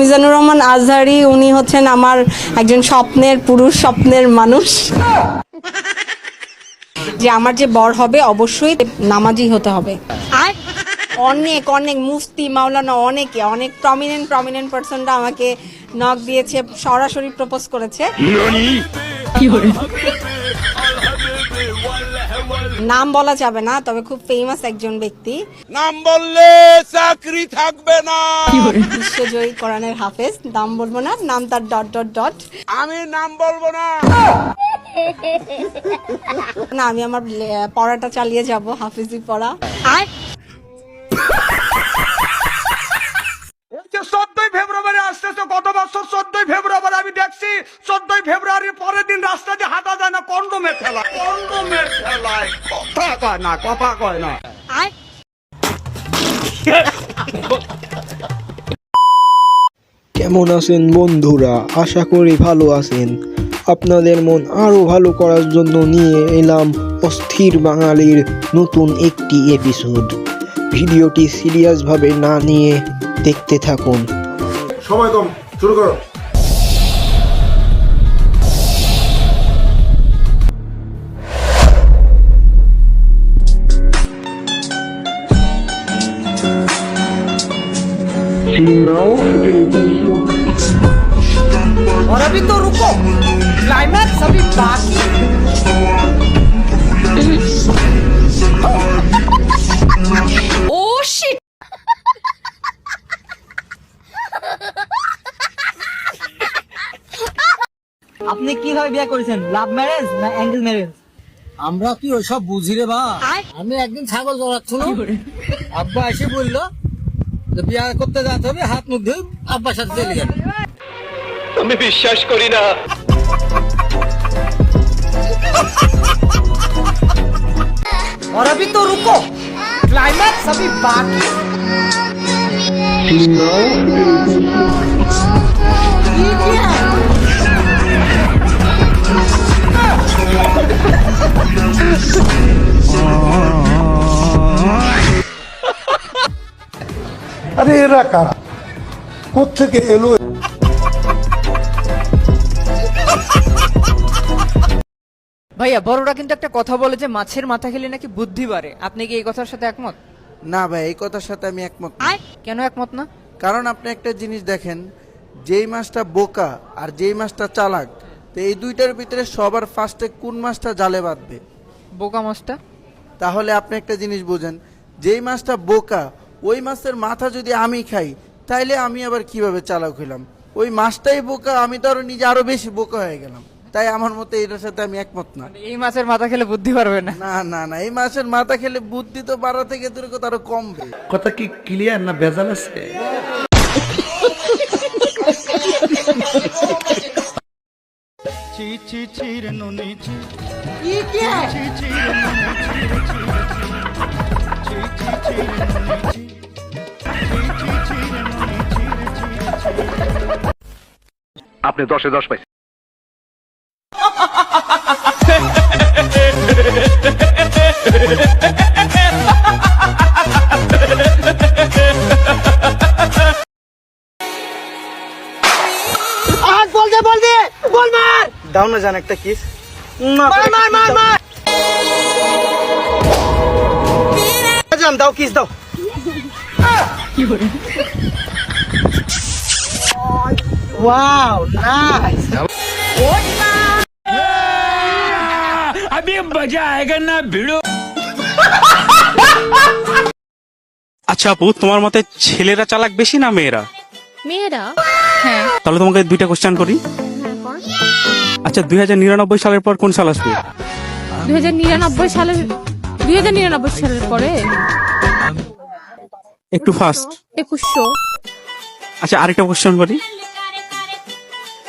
মিজানুর রহমান আজহারি, উনি হচ্ছেন আমার একজন স্বপ্নের পুরুষ, স্বপ্নের মানুষ। যে আমার যে বর হবে অবশ্যই নামাজি হতে হবে। অনেক অনেক মুফতি, মাওলানা, অনেক প্রমিনেন্ট পার্সনরা আমাকে নক দিয়েছে, সরাসরি প্রপোজ করেছে। নাম বলা যাবে না, তবে খুব ফেমাস একজন ব্যক্তি। নাম বললে চাকরি থাকবে না। বিশ্বজয়ী কোরআনের হাফেজ, নাম বলবো না, নাম তার ডট। আমি নাম বলবো না। না, আমি আমার পড়াটা চালিয়ে যাব, হাফিজি পড়া। 14ই ফেব্রুয়ারি আসতেছে, গত বছর 14ই ফেব্রুয়ারি আমি দেখছি 14ই ফেব্রুয়ারির পরের দিন রাস্তা দিয়ে হাঁটা যায় না, কন্ডোমের ঠেলায় কথা কয় না। কেমন আছেন বন্ধুরা? আশা করি ভালো আছেন। আপনাদের মন আরো ভালো করার জন্য নিয়ে এলাম অস্থির বাঙালির নতুন একটি এপিসোড। ভিডিওটি সিরিয়াসভাবে না নিয়ে দেখতে থাকুন। সময় কম, শুরু করো। और अभी तो रुको, क्लाइमैक्स अभी बाकी। Oh shit. আপনি কিভাবে বিয়ে করেছেন? লাভ ম্যারেজ না অ্যাঙ্গেল ম্যারেজ? আমরা কি ওইসব বুঝি রে বা? আমি একদিন ছাগল জড়াচ্ছিল, আব্বা এসে বললো যে বিয়ে করতে যেতে হবে, হাত মুখ ধুয়ে আব্বার সাথে চলে গেল। আমি বিশ্বাস করি না। और अभी तो रुको, क्लाइमैक्स अभी बाकी। ये क्या है? আরে এরা কারা, কোত্থেকে এলো? ভাইয়া, বড়রা কিন্তু একটা কথা বলে যে মাছের মাথা খেলে নাকি বুদ্ধি বাড়ে। আপনি কি এই কথার সাথে একমত? না ভাই, এই কথার সাথে আমি একমত না। কেন একমত না? কারণ আপনি একটা জিনিস দেখেন, যেই মাছটা বোকা আর যেই মাছটা চালাক, তো এই দুইটার ভিতরে সবার ফার্স্টে কোন মাছটা জালে বাঁধবে? বোকা মাছটা। তাহলে আপনি একটা জিনিস বোঝেন, যেই মাছটা বোকা, ওই মাছের মাথা যদি আমি খাই, তাইলে আমি আবার কিভাবে চালাক হইলাম? ওই মাছটাই বোকা, আমি তো আরো নিজে আরো বেশি বোকা হয়ে গেলাম। তাই আমার মতে এটার সাথে আমি একমত না। এই মাছের মাথা খেলে বুদ্ধি পারবে না? না না না, এই মাছের মাথা খেলে বুদ্ধি তো বাড়া থেকে দূরে কথা আরো কমবে। কথা কি ক্লিয়ার না ভেজাল আছে? ये क्या है? আপনি 10-এ 10 পাইছেন। आज बोल दे बोल मार দাও না জান একটা কিস। मार জান দাও, কিস দাও। Wow nice. अभी मजा आएगा ना भिड़ो। আচ্ছা আপু, তোমার মতে ছেলেরা চালাক বেশি না মেয়েরা? মেয়েরা। হ্যাঁ। তাহলে তোমাকে দুইটা কোশ্চেন করি। আচ্ছা, 2099 সালের পর কোন সাল আসবে? 2099 সালের পরে একটু ফাস্ট। 2100। আচ্ছা, আরেকটা কোশ্চেন করি,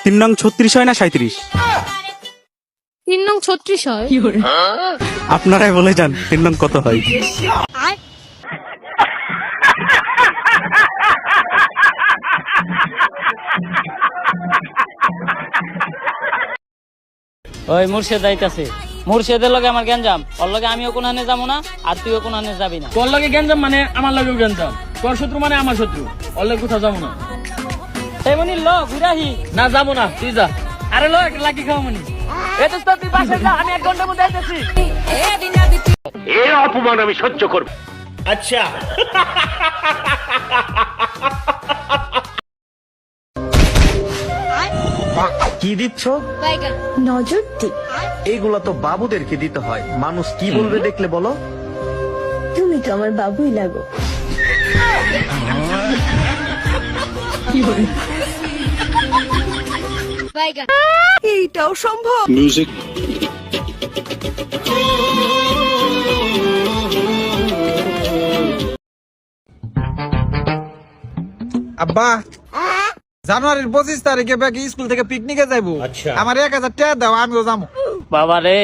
3 নং 36 হয় না 37? 3 নং 36 হয়। আপনারাই বলে যান 3 নং কত হয়? ওই মুর্শেদ আইতাছে, মুর্শেদের লগে আমার গেঞ্জাম, ওর লগে আমিও কোনখানে যাবো না, আর তুইও কোনখানে যাবি না। তোর লগে গেঞ্জাম মানে আমার লগেও গেঞ্জাম, তোর শত্রু মানে আমার শত্রু, ওর লগে কোথাও যাবো না। মনি ল ঘুরাহি। না যাবো না, তুই যা। আরে লো একটা লাকি খাও মনি। এ দোস্ত তুই পাশে যা, আমি 1 ঘন্টার মধ্যে আসতেছি। এর অপমান আমি সহ্য করব। আচ্ছা কি দিচ্ছ? নজর দিক। এইগুলা তো বাবুদেরকে দিতে হয়, মানুষ কি বলবে দেখলে বলো। তুমি তো আমার বাবুই লাগো। এইটাও সম্ভব। আব্বা, জানুয়ারির 25 তারিখে ব্যাগে স্কুল থেকে পিকনিকে যাইবো। আমার 1000 টাকা দাও, আমিও যাবো। বাবা রে,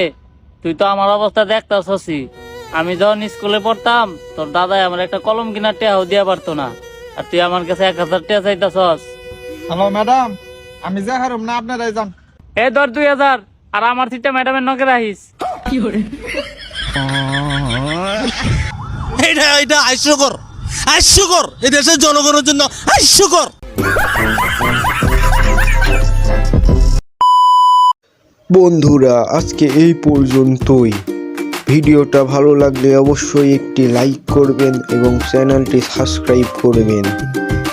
তুই তো আমার অবস্থা দেখতাছসি। আমি যখন স্কুলে পড়তাম তোর দাদাই আমার একটা কলম কিনার টাকাও দিয়া পারতো না, আর তুই আমার কাছে 1000 টাকা চাইতাছস। হ্যালো ম্যাডাম, আমি যা হারুম না আপনারাই যান। এই ধর 2000, আর আমার সিটটা ম্যাডামের নকে রাখিস। এটা হাস্যকর, হাস্যকর, এই দেশের জনগণের জন্য হাস্যকর। বন্ধুরা, আজকে এই পর্যন্তই। ভিডিওটা ভালো লাগলে অবশ্যই একটি লাইক করবেন এবং চ্যানেলটি সাবস্ক্রাইব করবেন।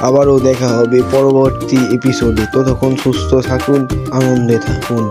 আবারও দেখা হবে পরবর্তী এপিসোডে। ততক্ষণ সুস্থ থাকুন, আনন্দে থাকুন।